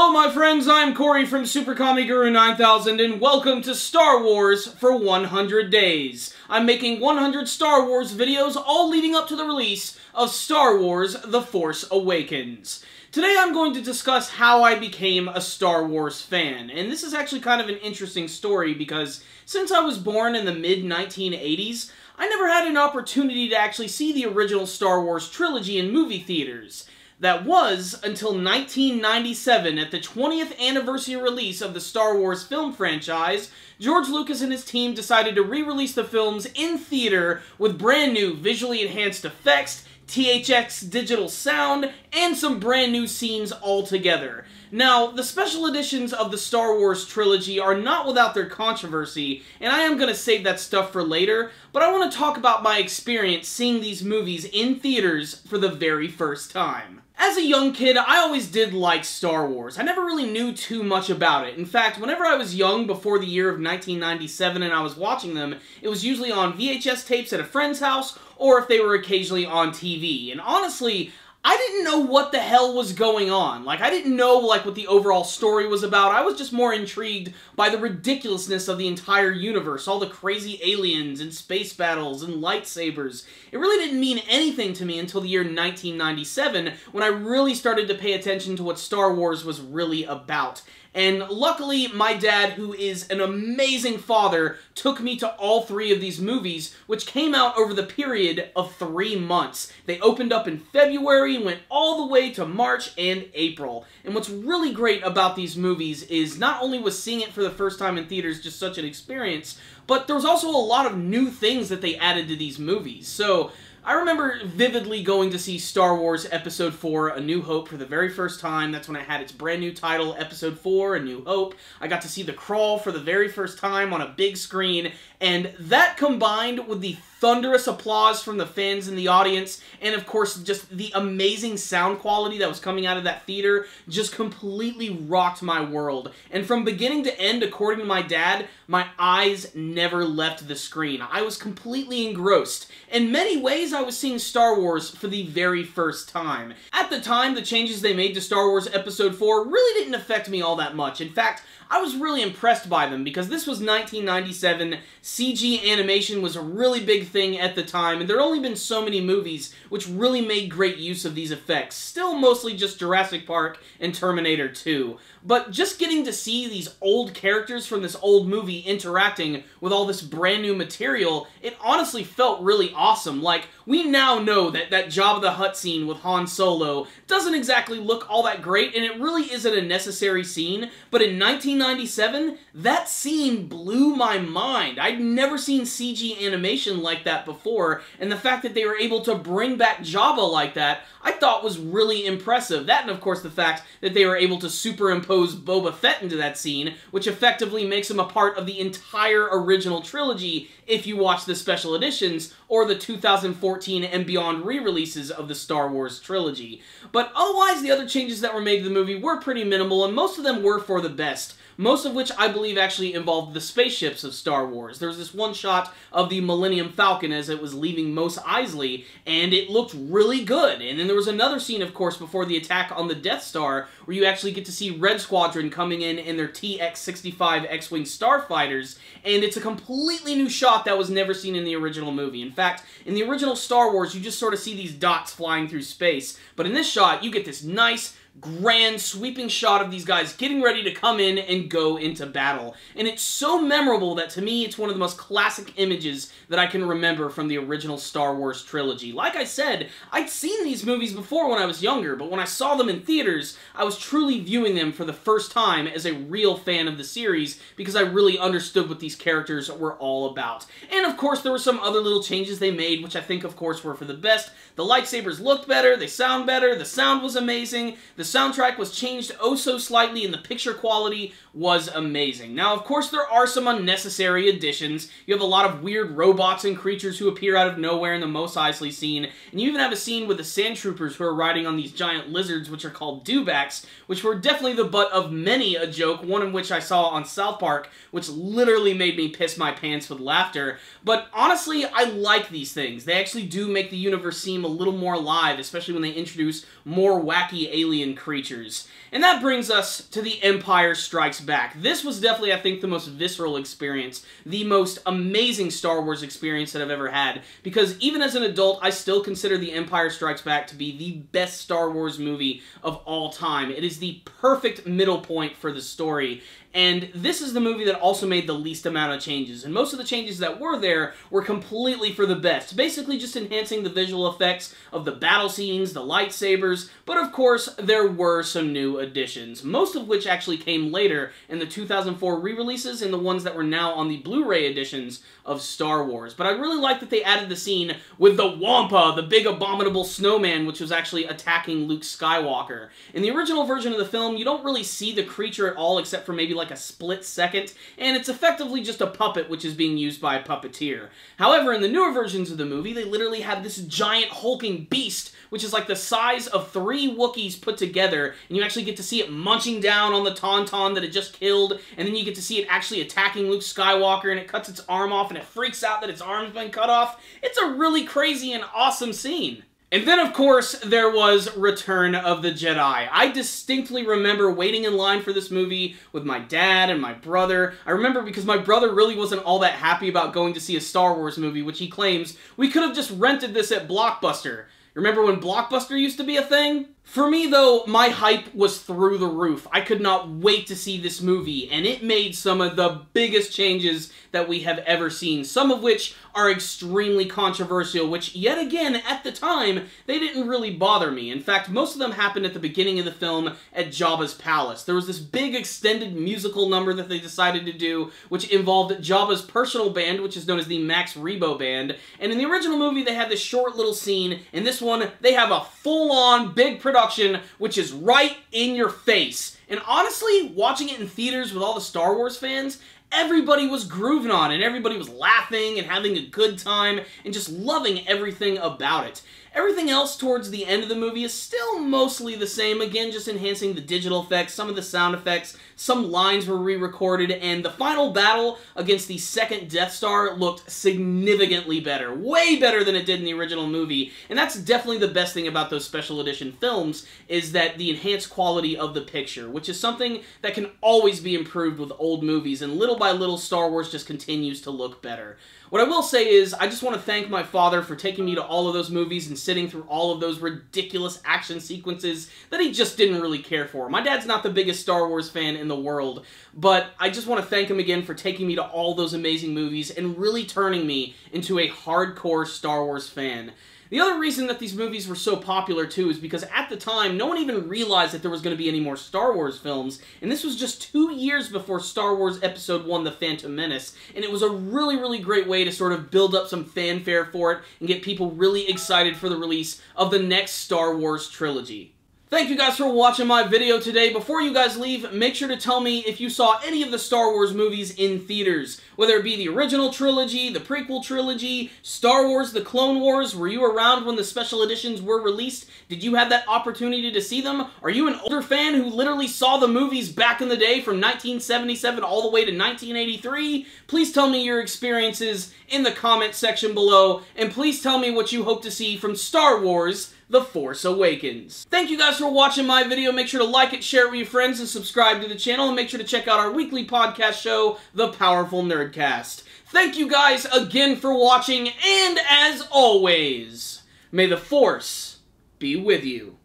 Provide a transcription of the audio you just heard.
Hello my friends, I'm Corey from Super Comic Guru 9000 and welcome to Star Wars for 100 days. I'm making 100 Star Wars videos all leading up to the release of Star Wars The Force Awakens. Today I'm going to discuss how I became a Star Wars fan, and this is actually kind of an interesting story because since I was born in the mid-1980s, I never had an opportunity to actually see the original Star Wars trilogy in movie theaters. That was until 1997, at the 20th anniversary release of the Star Wars film franchise, George Lucas and his team decided to re-release the films in theater with brand new visually enhanced effects, THX digital sound, and some brand new scenes altogether. Now, the special editions of the Star Wars trilogy are not without their controversy, and I am going to save that stuff for later, but I want to talk about my experience seeing these movies in theaters for the very first time. As a young kid, I always did like Star Wars. I never really knew too much about it. In fact, whenever I was young, before the year of 1997 and I was watching them, it was usually on VHS tapes at a friend's house, or if they were occasionally on TV. And honestly, I didn't know what the hell was going on. Like, I didn't know, what the overall story was about. I was just more intrigued by the ridiculousness of the entire universe, all the crazy aliens and space battles and lightsabers. It really didn't mean anything to me until the year 1997, when I really started to pay attention to what Star Wars was really about. And luckily, my dad, who is an amazing father, took me to all three of these movies, which came out over the period of 3 months. They opened up in February and went all the way to March and April. And what's really great about these movies is not only was seeing it for the first time in theaters just such an experience, but there was also a lot of new things that they added to these movies. So I remember vividly going to see Star Wars Episode 4, A New Hope, for the very first time. That's when it had its brand new title, Episode 4, A New Hope. I got to see the crawl for the very first time on a big screen, and that combined with the thunderous applause from the fans in the audience, and of course just the amazing sound quality that was coming out of that theater, just completely rocked my world. And from beginning to end, according to my dad, my eyes never left the screen. I was completely engrossed. In many ways, I was seeing Star Wars for the very first time. At the time, the changes they made to Star Wars Episode 4 really didn't affect me all that much. In fact, I was really impressed by them because this was 1997, CG animation was a really big thing at the time, and there had only been so many movies which really made great use of these effects. Still mostly just Jurassic Park and Terminator 2. But just getting to see these old characters from this old movie interacting with all this brand new material, it honestly felt really awesome. Like, we now know that that Jabba the Hutt scene with Han Solo doesn't exactly look all that great, and it really isn't a necessary scene, but in 1997, that scene blew my mind. I'd never seen CG animation like that before, and the fact that they were able to bring back Jabba like that, I thought was really impressive. That, and of course the fact that they were able to superimpose Boba Fett into that scene, which effectively makes him a part of the entire original trilogy if you watch the special editions or the 2014 and beyond re-releases of the Star Wars trilogy. But otherwise, the other changes that were made to the movie were pretty minimal, and most of them were for the best. Most of which I believe actually involved the spaceships of Star Wars. There was this one shot of the Millennium Falcon as it was leaving Mos Eisley, and it looked really good. And then there was another scene, of course, before the attack on the Death Star, where you actually get to see Red Squadron coming in their TX-65 X-Wing starfighters, and it's a completely new shot that was never seen in the original movie. In fact, in the original Star Wars, you just sort of see these dots flying through space, but in this shot, you get this nice, grand, sweeping shot of these guys getting ready to come in and go into battle. And it's so memorable that, to me, it's one of the most classic images that I can remember from the original Star Wars trilogy. Like I said, I'd seen these movies before when I was younger, but when I saw them in theaters, I was truly viewing them for the first time as a real fan of the series, because I really understood what these characters were all about. And of course, there were some other little changes they made, which I think, of course, were for the best. The lightsabers looked better, they sound better, the sound was amazing, the soundtrack was changed oh so slightly, and the picture quality was amazing. Now, of course, there are some unnecessary additions. You have a lot of weird robots and creatures who appear out of nowhere in the Mos Eisley scene, and you even have a scene with the sand troopers who are riding on these giant lizards, which are called dewbacks, which were definitely the butt of many a joke, one in which I saw on South Park, which literally made me piss my pants with laughter. But honestly, I like these things. They actually do make the universe seem a little more alive, especially when they introduce more wacky alien alien creatures. And that brings us to The Empire Strikes Back. This was definitely, I think, the most visceral experience, the most amazing Star Wars experience that I've ever had, because even as an adult, I still consider The Empire Strikes Back to be the best Star Wars movie of all time. It is the perfect middle point for the story. And this is the movie that also made the least amount of changes. And most of the changes that were there were completely for the best. Basically just enhancing the visual effects of the battle scenes, the lightsabers, but of course there were some new additions. Most of which actually came later in the 2004 re-releases and the ones that were now on the Blu-ray editions of Star Wars. But I really like that they added the scene with the Wampa, the big abominable snowman, which was actually attacking Luke Skywalker. In the original version of the film, you don't really see the creature at all except for maybe like a split second, and it's effectively just a puppet which is being used by a puppeteer. However, in the newer versions of the movie, they literally have this giant hulking beast which is like the size of 3 Wookiees put together, and you actually get to see it munching down on the Tauntaun that it just killed, and then you get to see it actually attacking Luke Skywalker, and it cuts its arm off, and it freaks out that its arm's been cut off. It's a really crazy and awesome scene. And then, of course, there was Return of the Jedi. I distinctly remember waiting in line for this movie with my dad and my brother. I remember because my brother really wasn't all that happy about going to see a Star Wars movie, which he claims we could have just rented this at Blockbuster. Remember when Blockbuster used to be a thing? For me, though, my hype was through the roof. I could not wait to see this movie, and it made some of the biggest changes that we have ever seen, some of which are extremely controversial, which, yet again, at the time, they didn't really bother me. In fact, most of them happened at the beginning of the film at Jabba's palace. There was this big extended musical number that they decided to do, which involved Jabba's personal band, which is known as the Max Rebo Band, and in the original movie, they had this short little scene. In this one, they have a full-on big production, which is right in your face. And honestly, watching it in theaters with all the Star Wars fans, everybody was grooving on it, and everybody was laughing and having a good time and just loving everything about it. Everything else towards the end of the movie is still mostly the same, again, just enhancing the digital effects, some of the sound effects, some lines were re-recorded, and the final battle against the second Death Star looked significantly better. Way better than it did in the original movie, and that's definitely the best thing about those special edition films, is that the enhanced quality of the picture, which is something that can always be improved with old movies, and little by little Star Wars just continues to look better. What I will say is, I just want to thank my father for taking me to all of those movies and sitting through all of those ridiculous action sequences that he just didn't really care for. My dad's not the biggest Star Wars fan in the world, but I just want to thank him again for taking me to all those amazing movies and really turning me into a hardcore Star Wars fan. The other reason that these movies were so popular, too, is because at the time, no one even realized that there was going to be any more Star Wars films, and this was just 2 years before Star Wars Episode 1, The Phantom Menace, and it was a really, really great way to sort of build up some fanfare for it and get people really excited for the release of the next Star Wars trilogy. Thank you guys for watching my video today. Before you guys leave, make sure to tell me if you saw any of the Star Wars movies in theaters. Whether it be the original trilogy, the prequel trilogy, Star Wars, the Clone Wars. Were you around when the special editions were released? Did you have that opportunity to see them? Are you an older fan who literally saw the movies back in the day from 1977 all the way to 1983? Please tell me your experiences in the comment section below, and please tell me what you hope to see from Star Wars The Force Awakens. Thank you guys for watching my video. Make sure to like it, share it with your friends, and subscribe to the channel. And make sure to check out our weekly podcast show, The Powerful Nerdcast. Thank you guys again for watching, and as always, may the Force be with you.